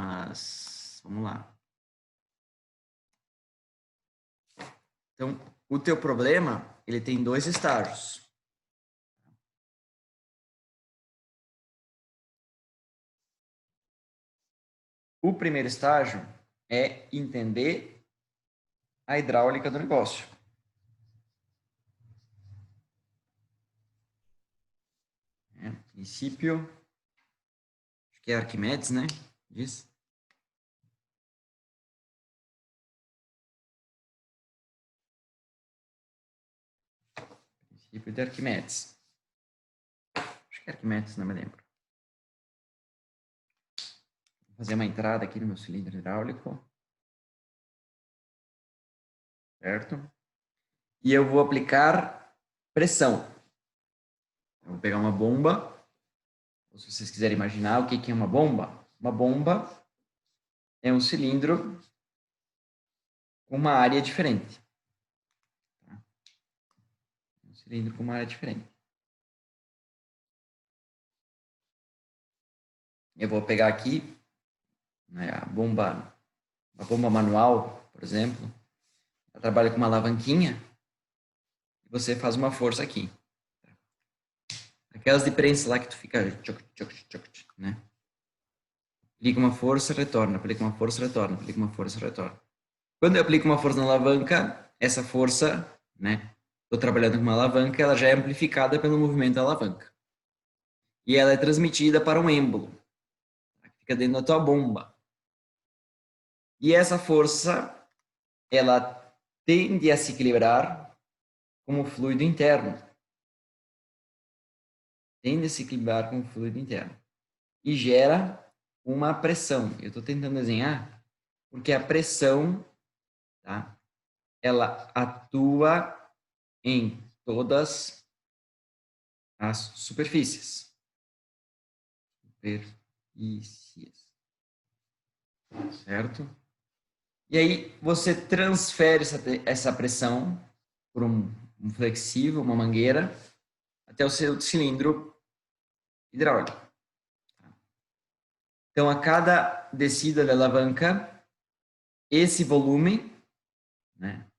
mas vamos lá. Então, o teu problema, ele tem 2 estágios. O primeiro estágio é entender a hidráulica do negócio. Princípio, acho que é Arquimedes, né? Diz. Princípio de Arquimedes. Acho que é Arquimedes, não me lembro. Vou fazer uma entrada aqui no meu cilindro hidráulico. Certo? E eu vou aplicar pressão. Eu vou pegar uma bomba. Ou se vocês quiserem imaginar o que é uma bomba é um cilindro com uma área diferente. Um cilindro com uma área diferente. Eu vou pegar aqui, né, uma bomba manual, por exemplo. Ela trabalha com uma alavanquinha. E você faz uma força aqui. Aquelas de prensa lá que tu fica... né? Aplica uma força, retorna. Aplica uma força, retorna. Aplica uma força, retorna. Quando eu aplico uma força na alavanca, essa força, né? Estou trabalhando com uma alavanca, ela já é amplificada pelo movimento da alavanca. E ela é transmitida para um êmbolo, que fica dentro da tua bomba. E essa força, ela tende a se equilibrar como fluido interno. Tende a se equilibrar com o fluido interno. E gera uma pressão. Eu estou tentando desenhar porque a pressão, tá? Ela atua em todas as superfícies. Superfícies. Certo? E aí você transfere essa pressão por um flexível, uma mangueira, até o seu cilindro hidráulico. Então, a cada descida da alavanca, esse volume, né,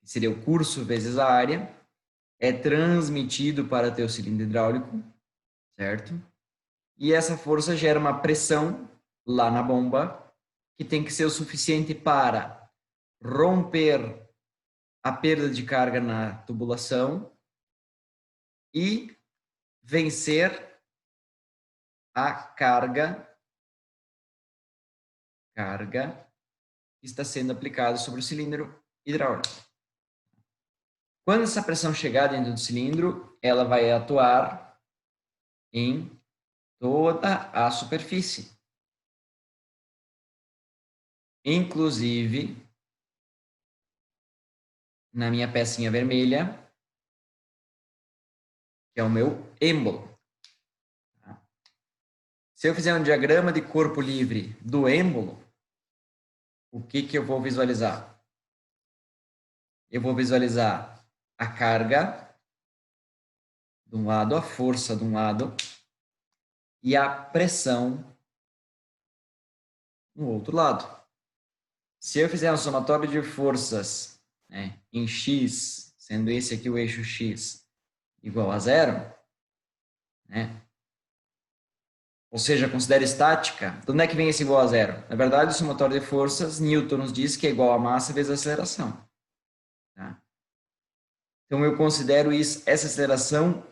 que seria o curso vezes a área, é transmitido para teu cilindro hidráulico, certo? E essa força gera uma pressão lá na bomba, que tem que ser o suficiente para romper a perda de carga na tubulação e vencer a carga que está sendo aplicada sobre o cilindro hidráulico. Quando essa pressão chegar dentro do cilindro, ela vai atuar em toda a superfície, inclusive na minha pecinha vermelha, que é o meu êmbolo. Se eu fizer um diagrama de corpo livre do êmbolo, o que eu vou visualizar? Eu vou visualizar a carga de um lado, a força de um lado e a pressão no outro lado. Se eu fizer um somatório de forças, né, em X, sendo esse aqui o eixo X igual a 0, né, ou seja, considero estática, de onde é que vem esse igual a 0? Na verdade, o somatório de forças, Newton nos diz que é igual a massa vezes a aceleração. Tá? Então, eu considero essa aceleração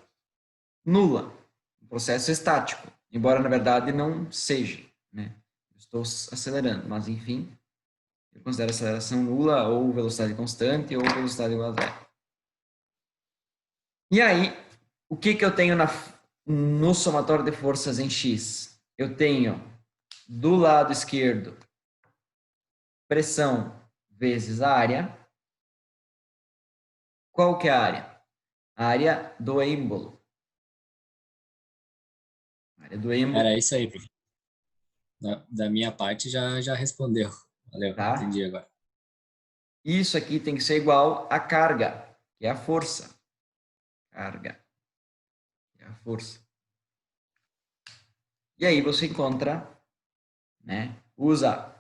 nula, um processo estático, embora, na verdade, não seja. Né? Estou acelerando, mas, enfim, eu considero aceleração nula, ou velocidade constante, ou velocidade igual a 0. E aí, o que eu tenho no somatório de forças em X? Eu tenho, do lado esquerdo, pressão vezes a área. Qual que é a área? A área do êmbolo. A área do êmbolo. Era isso aí, professor. Da minha parte já respondeu. Valeu, Tá? entendi agora. Isso aqui tem que ser igual à carga, que é a força. Carga, que é a força. E aí você encontra, né? Usa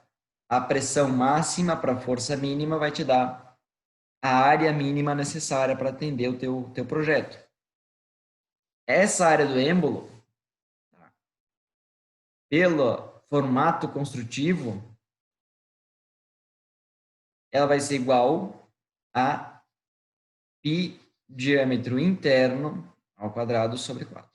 a pressão máxima para a força mínima, vai te dar a área mínima necessária para atender o teu projeto. Essa área do êmbolo, tá, pelo formato construtivo, ela vai ser igual a π diâmetro interno ao quadrado sobre 4.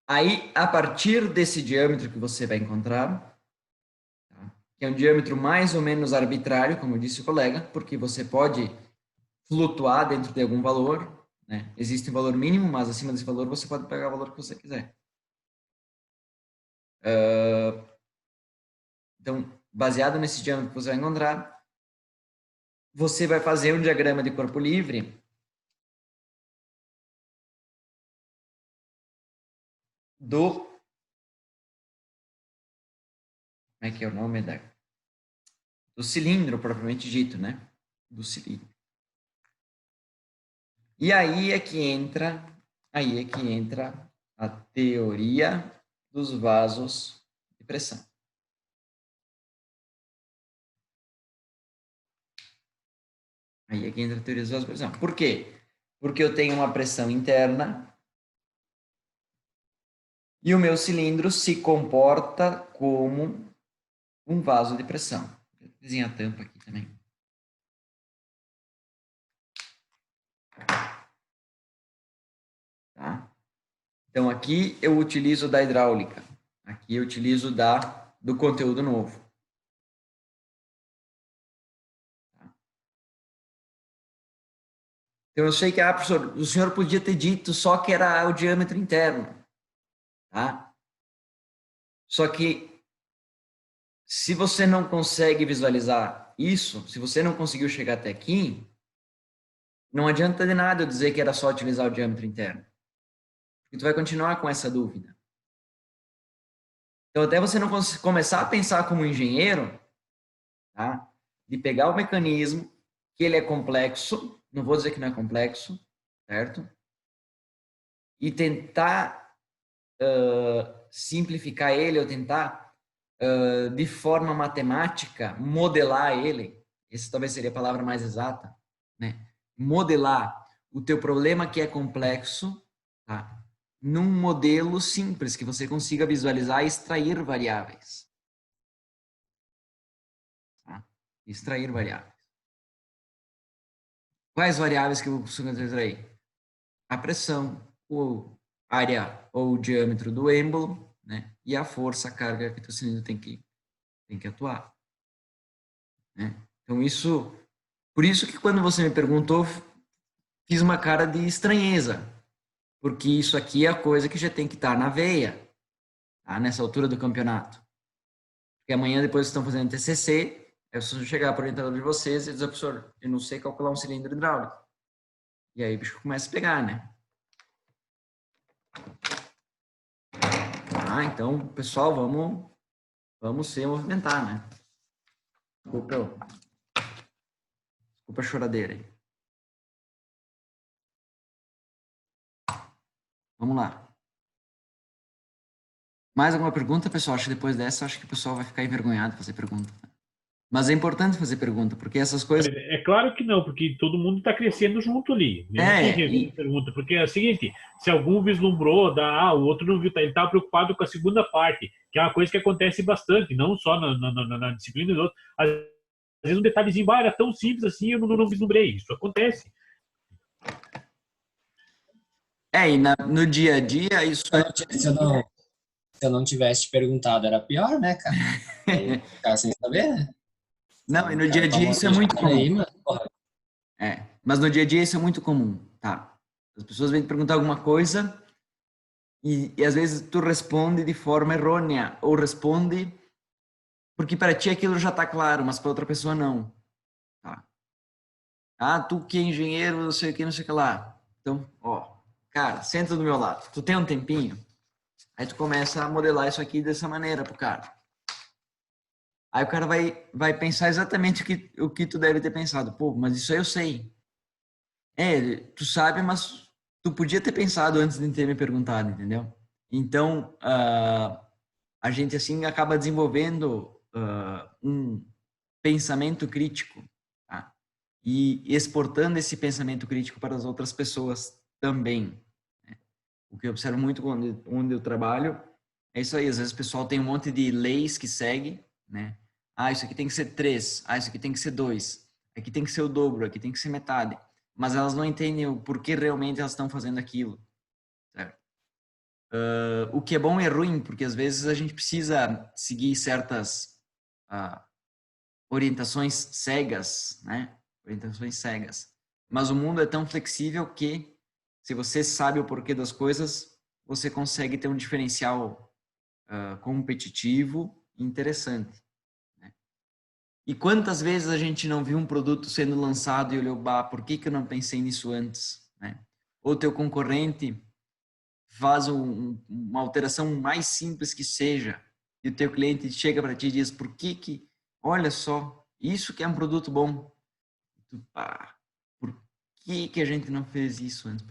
Aí, a partir desse diâmetro que você vai encontrar, tá, que é um diâmetro mais ou menos arbitrário, como disse o colega, porque você pode flutuar dentro de algum valor, né? Existe um valor mínimo, mas acima desse valor você pode pegar o valor que você quiser. Então, baseado nesse diâmetro que você vai encontrar, você vai fazer um diagrama de corpo livre do... Como é que é o nome do cilindro, propriamente dito, né? Do cilindro. E aí é que entra a teoria dos vasos de pressão. Aí é que entra a teoria dos vasos de pressão. Por quê? Porque eu tenho uma pressão interna e o meu cilindro se comporta como um vaso de pressão. Vou desenhar a tampa aqui também. Tá? Então, aqui eu utilizo da hidráulica. Aqui eu utilizo do conteúdo novo. Tá? Então, eu sei que professor, o senhor podia ter dito só que era o diâmetro interno. Tá? Só que, se você não consegue visualizar isso, se você não conseguiu chegar até aqui, não adianta de nada eu dizer que era só utilizar o diâmetro interno. Porque tu vai continuar com essa dúvida. Então, até você não começar a pensar como engenheiro, tá? De pegar o mecanismo, que ele é complexo, não vou dizer que não é complexo, certo? E tentar simplificar ele, ou tentar, de forma matemática, modelar ele. Essa talvez seria a palavra mais exata, né? Modelar o teu problema que é complexo, tá? Num modelo simples, que você consiga visualizar e extrair variáveis. Tá? Extrair variáveis. Quais variáveis que eu consigo extrair? A pressão, o área ou o diâmetro do êmbolo, né? E a força, a carga que o cilindro tem que atuar. Né? Então, por isso que quando você me perguntou, fiz uma cara de estranheza, porque isso aqui é a coisa que já tem que estar na veia, tá? Nessa altura do campeonato. Porque amanhã, depois estão fazendo TCC, é só chegar para o orientador de vocês e dizer, professor, eu não sei calcular um cilindro hidráulico. E aí o bicho começa a pegar, né? Ah, então, pessoal, vamos se movimentar, né? Desculpa a choradeira aí. Vamos lá. Mais alguma pergunta, pessoal? Acho que depois dessa, acho que o pessoal vai ficar envergonhado de fazer pergunta. Mas é importante fazer pergunta, porque essas coisas... É claro que não, porque todo mundo está crescendo junto ali. Mesmo quem resolve pergunta. Porque é o seguinte, se algum vislumbrou, o outro não viu, ele estava preocupado com a segunda parte, que é uma coisa que acontece bastante, não só na disciplina dos outros. Às vezes um detalhezinho, era tão simples assim, eu não vislumbrei. Isso acontece. E no dia a dia, isso... Se eu não tivesse te perguntado, era pior, né, cara? Ficar sem saber, né? Não, e no dia a dia isso é muito comum. Aí, Mas no dia a dia isso é muito comum, tá? As pessoas vêm te perguntar alguma coisa e às vezes tu responde de forma errônea ou responde porque para ti aquilo já está claro, mas para outra pessoa não. Tá? Ah, tu que é engenheiro, não sei o que, não sei o que lá. Então, cara, senta do meu lado. Tu tem um tempinho? Aí tu começa a modelar isso aqui dessa maneira pro cara. Aí o cara vai pensar exatamente o que tu deve ter pensado. Pô, mas isso aí eu sei. Tu sabe, mas tu podia ter pensado antes de ter me perguntado, entendeu? Então, a gente assim acaba desenvolvendo um pensamento crítico, tá? E exportando esse pensamento crítico para as outras pessoas também, né? O que eu observo muito onde eu trabalho é isso aí. Às vezes o pessoal tem um monte de leis que segue, né? Isso aqui tem que ser 3. Isso aqui tem que ser 2. Aqui tem que ser o dobro. Aqui tem que ser metade. Mas elas não entendem o porquê realmente elas estão fazendo aquilo, certo? O que é bom e é ruim, porque às vezes a gente precisa seguir certas orientações cegas, né? Orientações cegas. Mas o mundo é tão flexível que, se você sabe o porquê das coisas, você consegue ter um diferencial competitivo e interessante, né? E quantas vezes a gente não viu um produto sendo lançado e olhou, por que eu não pensei nisso antes, né? Ou teu concorrente faz uma alteração mais simples que seja, e o teu cliente chega para ti e diz, olha só, isso que é um produto bom. Por que a gente não fez isso antes?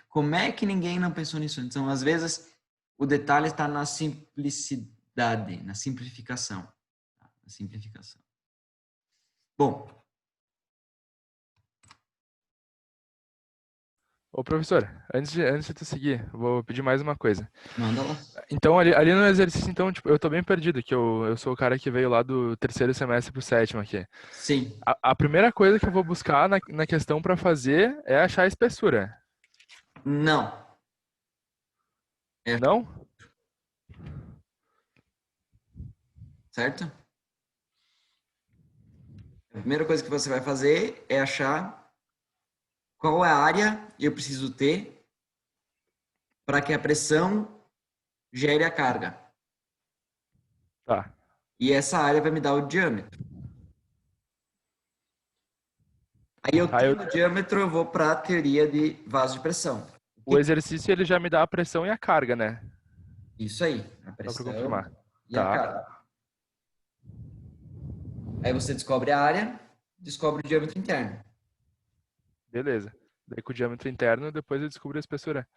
Como é que ninguém não pensou nisso antes? Então, às vezes, o detalhe está na simplicidade, na simplificação. Na simplificação. Bom. Ô, professor, antes de tu seguir, vou pedir mais uma coisa. Manda lá. Então, ali no exercício, então, tipo, eu tô bem perdido, que eu sou o cara que veio lá do terceiro semestre pro sétimo aqui. Sim. A primeira coisa que eu vou buscar na questão para fazer é achar a espessura. Não. Não? Certo? A primeira coisa que você vai fazer é achar qual é a área que eu preciso ter para que a pressão gere a carga. Tá. E essa área vai me dar o diâmetro. Aí eu tendo o diâmetro, eu vou para a teoria de vaso de pressão. O exercício ele já me dá a pressão e a carga, né? Isso aí, a pressão Só para confirmar. e a carga. Aí você descobre a área, descobre o diâmetro interno. Beleza. Daí com o diâmetro interno, depois eu descubro a espessura.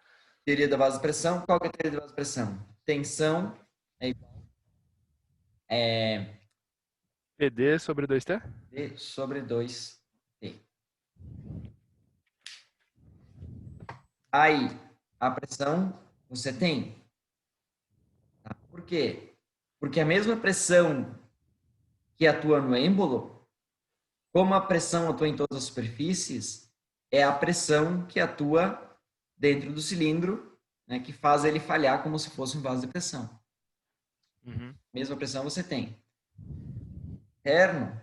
Teoria da vasopressão. Qual que é a teoria da vasopressão? Tensão é igual PD sobre 2T? D sobre 2T. Aí, a pressão você tem. Tá? Por quê? Porque a mesma pressão que atua no êmbolo, como a pressão atua em todas as superfícies, é a pressão que atua dentro do cilindro, né, que faz ele falhar como se fosse um vaso de pressão. Uhum. Mesma pressão você tem. Interno,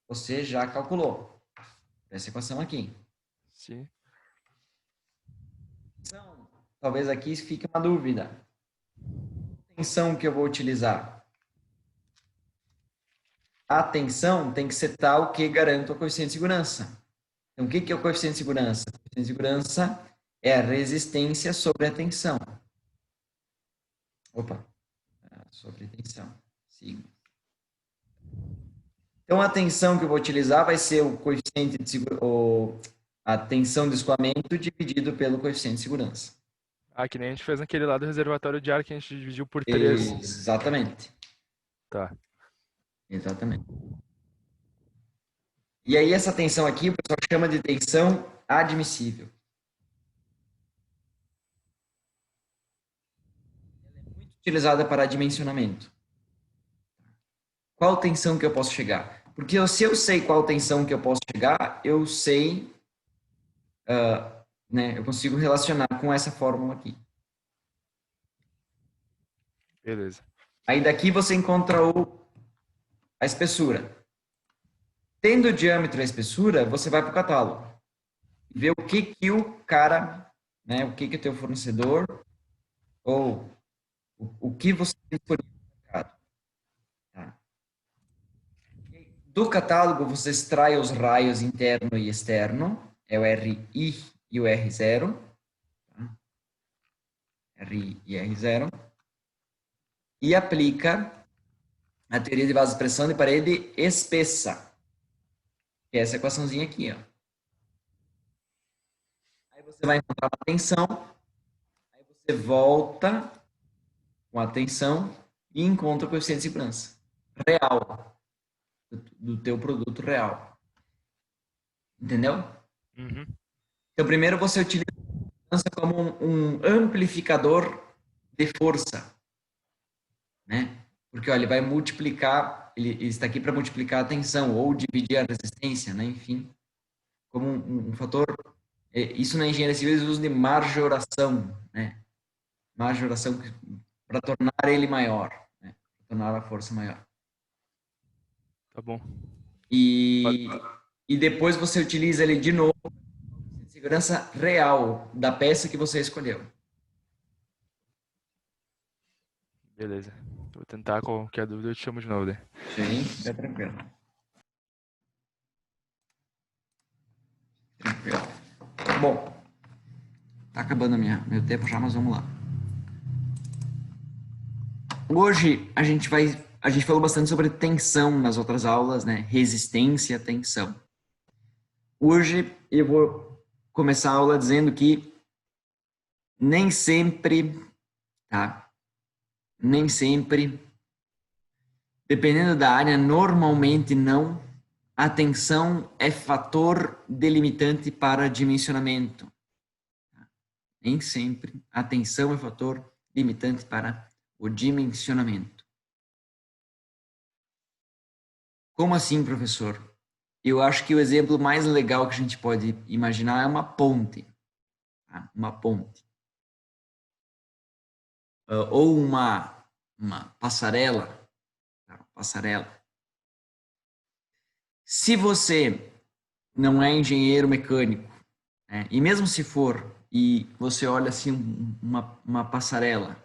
você já calculou. Essa equação aqui. Sim. Então, talvez aqui fique uma dúvida. A tensão que eu vou utilizar? A tensão tem que ser tal que garanta o coeficiente de segurança. Então, o que é o coeficiente de segurança? O coeficiente de segurança é a resistência sobre a tensão. Sobre tensão. Sigma. Então, a tensão que eu vou utilizar vai ser o coeficiente de a tensão de escoamento dividido pelo coeficiente de segurança. Que nem a gente fez naquele lá do reservatório de ar que a gente dividiu por 3. Exatamente. Tá. Exatamente. E aí, essa tensão aqui, o pessoal chama de tensão admissível. Ela é muito utilizada para dimensionamento. Qual tensão que eu posso chegar? Porque se eu sei qual tensão que eu posso chegar, eu sei, né, eu consigo relacionar com essa fórmula aqui. Beleza. Aí daqui você encontra a espessura. Tendo o diâmetro e a espessura, você vai para o catálogo. Ver o que o cara, né, o que o teu fornecedor, ou o que você tem disponível no mercado. Tá? Do catálogo, você extrai os raios interno e externo, é o RI e o R0. Tá? RI e R0. E aplica a teoria de vasopressão de parede espessa. que é essa equaçãozinha aqui, ó. Aí você vai encontrar uma tensão, aí você volta com a tensão e encontra o coeficiente de segurança real do teu produto real. Entendeu? Uhum. Então, primeiro você utiliza a segurança como um amplificador de força, né? Porque, olha, ele vai multiplicar, ele está aqui para multiplicar a tensão ou dividir a resistência, né? Enfim, como um fator. Isso na engenharia civil eles usam de majoração, né? Majoração para tornar ele maior, né? Tornar a força maior. Tá bom. E depois você utiliza ele de novo, segurança real da peça que você escolheu. Beleza. Vou tentar, qualquer dúvida eu te chamo de novo, daí. Sim, é tranquilo. Tranquilo. Bom, tá acabando meu tempo já, mas vamos lá. Hoje a gente falou bastante sobre tensão nas outras aulas, né? Resistência, tensão. Hoje eu vou começar a aula dizendo que nem sempre, tá? Nem sempre, dependendo da área, normalmente não, a tensão é fator delimitante para dimensionamento. Nem sempre a tensão é fator limitante para o dimensionamento. Como assim, professor? Eu acho que o exemplo mais legal que a gente pode imaginar é uma ponte. Tá? Uma ponte. Ou uma passarela. Tá? Passarela. Se você não é engenheiro mecânico, né? E mesmo se for, e você olha assim uma passarela,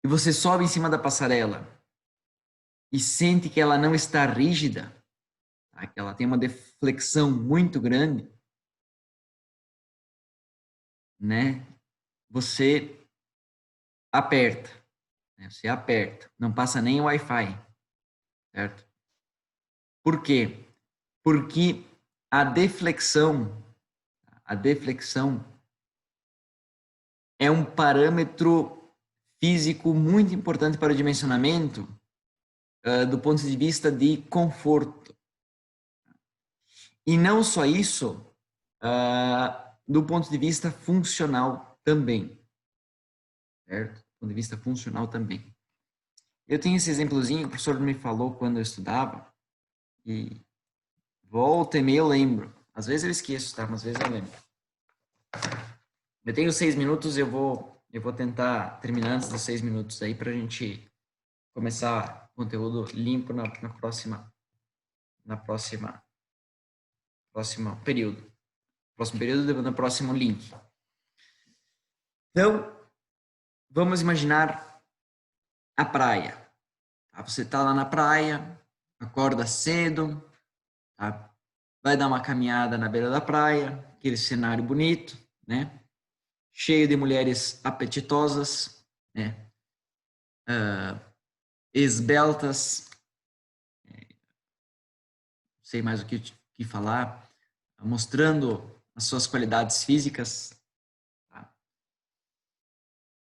e você sobe em cima da passarela e sente que ela não está rígida, tá? Que ela tem uma deflexão muito grande, né? Você aperta, né? Você aperta, não passa nem o Wi-Fi, certo? Por quê? Porque a deflexão é um parâmetro físico muito importante para o dimensionamento do ponto de vista de conforto. E não só isso, do ponto de vista funcional também, certo? Do ponto de vista funcional também. Eu tenho esse exemplozinho que o professor me falou quando eu estudava, e volta e meia eu lembro. Às vezes eu esqueço, tá? Mas às vezes eu lembro. Eu tenho 6 minutos, eu vou tentar terminar antes dos 6 minutos aí para a gente começar conteúdo limpo na próximo período. Próximo período, no próximo link. Então, vamos imaginar a praia. Tá? Você está lá na praia, acorda cedo, tá? Vai dar uma caminhada na beira da praia, aquele cenário bonito, né? Cheio de mulheres apetitosas, né? Esbeltas, não sei mais o que falar, mostrando as suas qualidades físicas. Tá?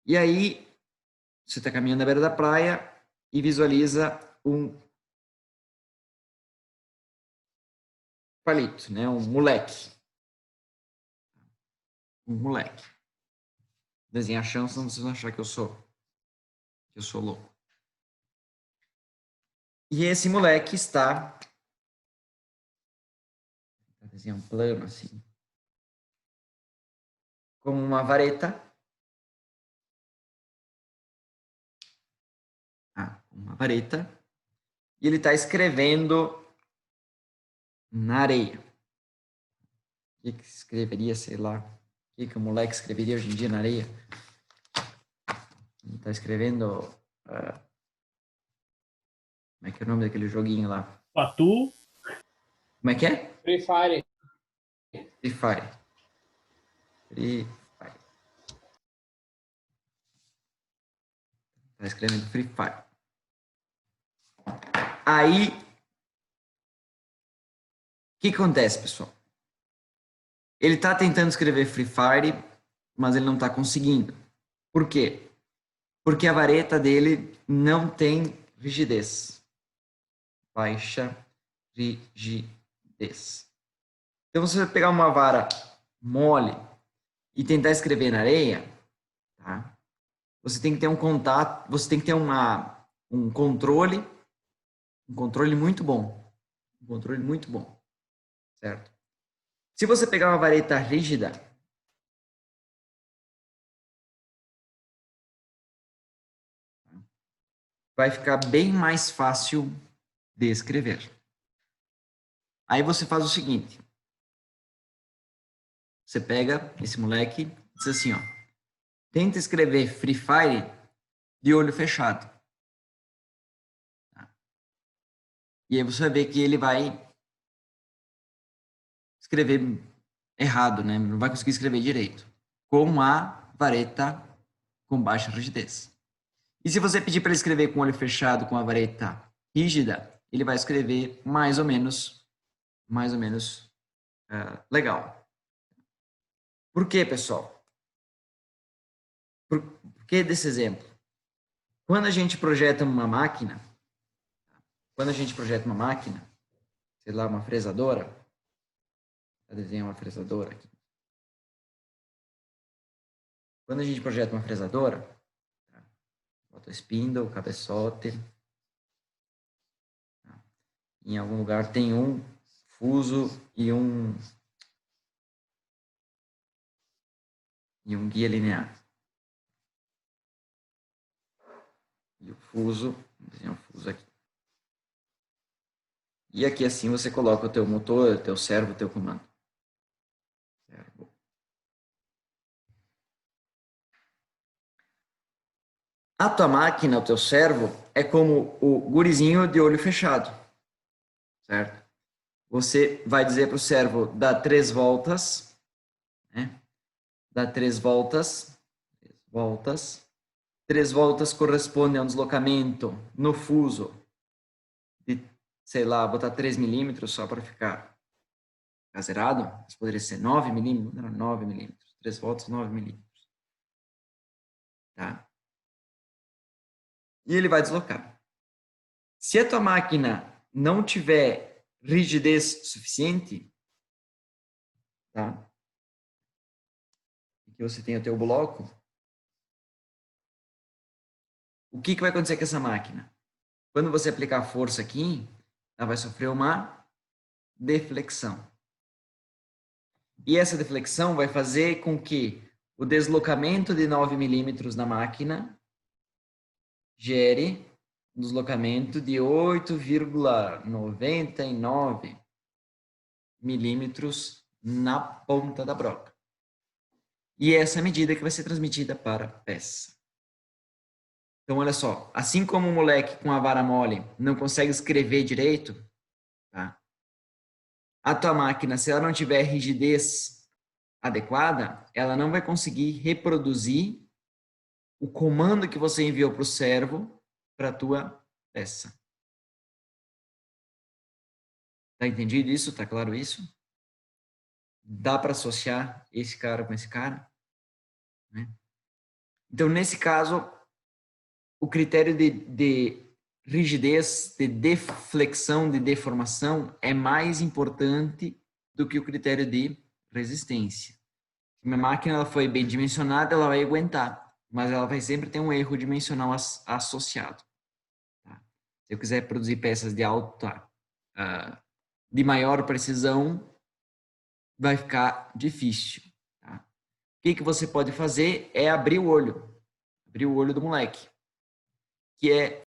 E aí, você está caminhando na beira da praia e visualiza um palito, né? Um moleque. Um moleque. Desenhar chão, senão vocês vão achar que eu sou louco. E esse moleque está desenhar um plano assim, com uma vareta. Uma vareta. E ele está escrevendo na areia. O que escreveria, sei lá, o que o moleque escreveria hoje em dia na areia? Ele está escrevendo... como é que é o nome daquele joguinho lá? Patu. Como é que é? Free Fire. Free Fire. Free Fire. Está escrevendo Free Fire. Aí, que acontece, pessoal? Ele está tentando escrever Free Fire, mas ele não está conseguindo. Por quê? Porque a vareta dele não tem rigidez. Baixa rigidez. Então, se você pegar uma vara mole e tentar escrever na areia, tá? Você tem que ter um contato, você tem que ter um controle muito bom. Um controle muito bom, certo? Se você pegar uma vareta rígida, vai ficar bem mais fácil de escrever. Aí você faz o seguinte. Você pega esse moleque e diz assim, ó. Tenta escrever Free Fire de olho fechado. E aí você vai ver que ele vai escrever errado, né? Não vai conseguir escrever direito. Com a vareta com baixa rigidez. E se você pedir para ele escrever com o olho fechado, com a vareta rígida, ele vai escrever mais ou menos legal. Por quê, pessoal? Por que desse exemplo? Quando a gente projeta uma máquina, sei lá, uma fresadora, vou desenhar uma fresadora aqui. Quando a gente projeta uma fresadora, bota o spindle, o cabeçote, em algum lugar tem um fuso e um guia linear. E o fuso, vou desenhar um fuso aqui. E aqui assim você coloca o teu motor, o teu servo, o teu comando. Servo. A tua máquina, o teu servo, é como o gurizinho de olho fechado, certo? Você vai dizer para o servo, dá 3 voltas, né? Dá 3 voltas. 3 voltas corresponde a um deslocamento no fuso de, sei lá, botar 3 milímetros só para ficar zerado. Mas poderia ser 9 milímetros, não, 9 milímetros. 3 voltas, 9 milímetros. Tá? E ele vai deslocar. Se a tua máquina não tiver rigidez suficiente, tá? Que você tem o teu bloco, o que vai acontecer com essa máquina? Quando você aplicar força aqui, ela vai sofrer uma deflexão. E essa deflexão vai fazer com que o deslocamento de 9 milímetros na máquina gere um deslocamento de 8,99 milímetros na ponta da broca. E essa é a medida que vai ser transmitida para a peça. Então, olha só, assim como o moleque com a vara mole não consegue escrever direito, tá? A tua máquina, se ela não tiver rigidez adequada, ela não vai conseguir reproduzir o comando que você enviou para o servo para a tua peça. Tá entendido isso? Tá claro isso? Dá para associar esse cara com esse cara? Né? Então, nesse caso, o critério de rigidez, de deflexão, de deformação é mais importante do que o critério de resistência. Se minha máquina ela foi bem dimensionada, ela vai aguentar, mas ela vai sempre ter um erro dimensional associado. Tá? Se eu quiser produzir peças de de maior precisão, vai ficar difícil. Tá? O que você pode fazer é abrir o olho do moleque, que é